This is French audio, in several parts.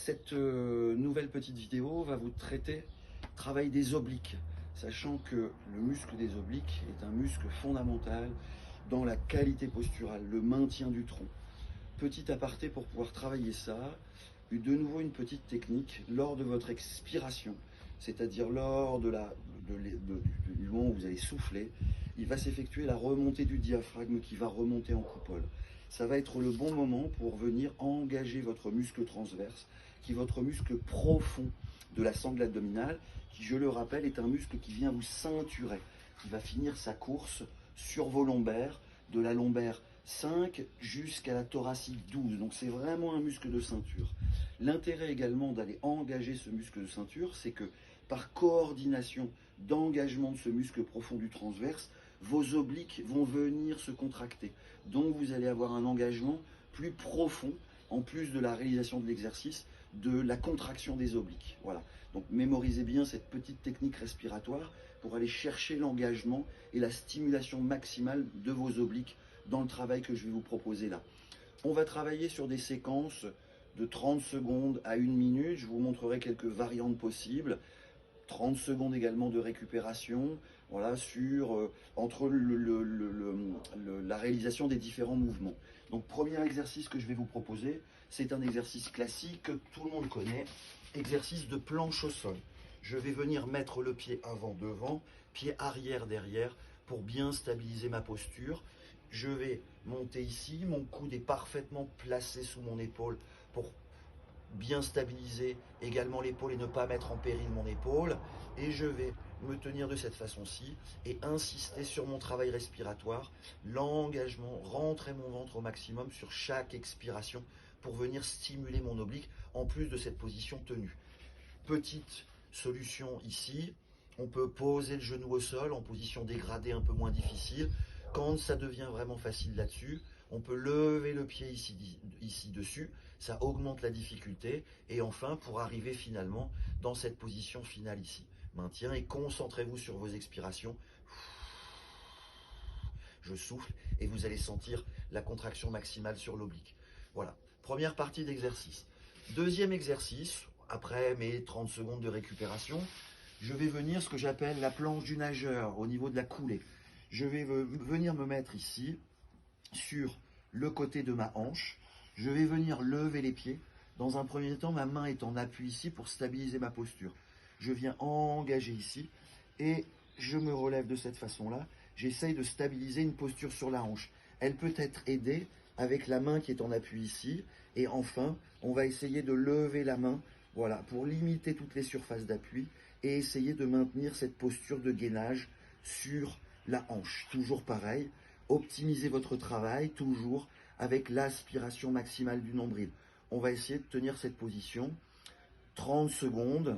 Cette nouvelle petite vidéo va vous traiter travail des obliques, sachant que le muscle des obliques est un muscle fondamental dans la qualité posturale, le maintien du tronc. Petit aparté pour pouvoir travailler ça, de nouveau une petite technique lors de votre expiration, c'est-à-dire lors du moment où vous allez souffler, il va s'effectuer la remontée du diaphragme qui va remonter en coupole. Ça va être le bon moment pour venir engager votre muscle transverse, qui est votre muscle profond de la sangle abdominale, qui, je le rappelle, est un muscle qui vient vous ceinturer, qui va finir sa course sur vos lombaires, de la lombaire 5 jusqu'à la thoracique 12. Donc c'est vraiment un muscle de ceinture. L'intérêt également d'aller engager ce muscle de ceinture, c'est que par coordination d'engagement de ce muscle profond du transverse, vos obliques vont venir se contracter. Donc vous allez avoir un engagement plus profond, en plus de la réalisation de l'exercice, de la contraction des obliques. Voilà. Donc mémorisez bien cette petite technique respiratoire pour aller chercher l'engagement et la stimulation maximale de vos obliques dans le travail que je vais vous proposer là. On va travailler sur des séquences de 30 secondes à 1 minute. Je vous montrerai quelques variantes possibles. 30 secondes également de récupération, voilà, entre la réalisation des différents mouvements. Donc premier exercice que je vais vous proposer, c'est un exercice classique que tout le monde connaît, exercice de planche au sol. Je vais venir mettre le pied avant devant, pied arrière derrière pour bien stabiliser ma posture. Je vais monter ici, mon coude est parfaitement placé sous mon épaule pour bien stabiliser également l'épaule et ne pas mettre en péril mon épaule. Et je vais me tenir de cette façon-ci et insister sur mon travail respiratoire, l'engagement, rentrer mon ventre au maximum sur chaque expiration pour venir stimuler mon oblique en plus de cette position tenue. Petite solution ici, on peut poser le genou au sol en position dégradée un peu moins difficile. Quand ça devient vraiment facile là-dessus, on peut lever le pied ici dessus, ça augmente la difficulté. Et enfin, pour arriver finalement dans cette position finale ici. Maintien et concentrez-vous sur vos expirations. Je souffle et vous allez sentir la contraction maximale sur l'oblique. Voilà, première partie d'exercice. Deuxième exercice, après mes 30 secondes de récupération, je vais venir ce que j'appelle la planche du nageur au niveau de la coulée. Je vais venir me mettre ici sur le côté de ma hanche. Je vais venir lever les pieds. Dans un premier temps, ma main est en appui ici pour stabiliser ma posture. Je viens engager ici et je me relève de cette façon-là. J'essaye de stabiliser une posture sur la hanche. Elle peut être aidée avec la main qui est en appui ici. Et enfin, on va essayer de lever la main, voilà, pour limiter toutes les surfaces d'appui et essayer de maintenir cette posture de gainage sur la hanche. Toujours pareil, optimisez votre travail, toujours avec l'aspiration maximale du nombril. On va essayer de tenir cette position 30 secondes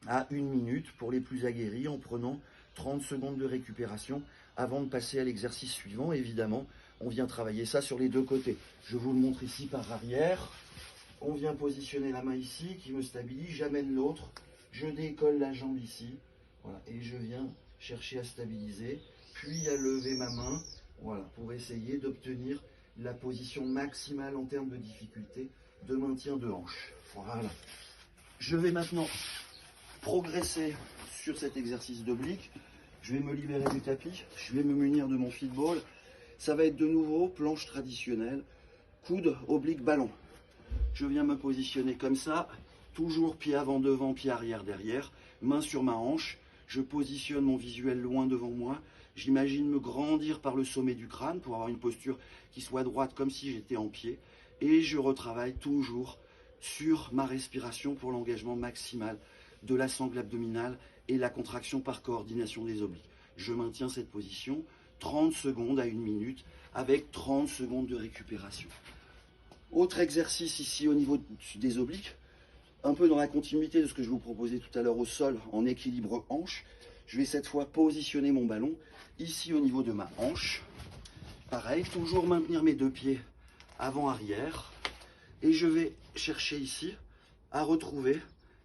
à 1 minute pour les plus aguerris en prenant 30 secondes de récupération avant de passer à l'exercice suivant. Évidemment, on vient travailler ça sur les deux côtés. Je vous le montre ici par arrière. On vient positionner la main ici qui me stabilise. J'amène l'autre. Je décolle la jambe ici. Voilà, et je viens chercher à stabiliser, puis à lever ma main, voilà, pour essayer d'obtenir la position maximale en termes de difficulté de maintien de hanche. Voilà. Je vais maintenant progresser sur cet exercice d'oblique. Je vais me libérer du tapis, je vais me munir de mon feedball. Ça va être de nouveau planche traditionnelle, coude, oblique, ballon. Je viens me positionner comme ça, toujours pied avant devant, pied arrière derrière, main sur ma hanche. Je positionne mon visuel loin devant moi. J'imagine me grandir par le sommet du crâne pour avoir une posture qui soit droite comme si j'étais en pied. Et je retravaille toujours sur ma respiration pour l'engagement maximal de la sangle abdominale et la contraction par coordination des obliques. Je maintiens cette position 30 secondes à 1 minute avec 30 secondes de récupération. Autre exercice ici au niveau des obliques, un peu dans la continuité de ce que je vous proposais tout à l'heure au sol en équilibre hanche. Je vais cette fois positionner mon ballon ici au niveau de ma hanche. Pareil, toujours maintenir mes deux pieds avant-arrière. Et je vais chercher ici à retrouver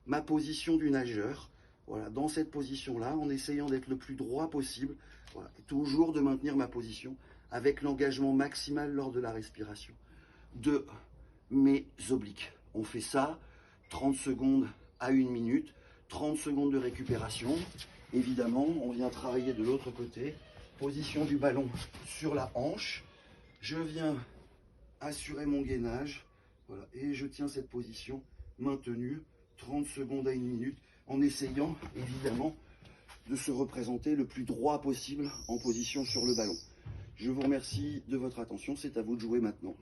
ma position du nageur. Voilà, dans cette position-là, en essayant d'être le plus droit possible. Voilà, et toujours de maintenir ma position avec l'engagement maximal lors de la respiration de mes obliques. On fait ça 30 secondes à 1 minute, 30 secondes de récupération. Évidemment, on vient travailler de l'autre côté. Position du ballon sur la hanche. Je viens assurer mon gainage. Voilà, et je tiens cette position maintenue 30 secondes à 1 minute en essayant évidemment de se représenter le plus droit possible en position sur le ballon. Je vous remercie de votre attention, c'est à vous de jouer maintenant.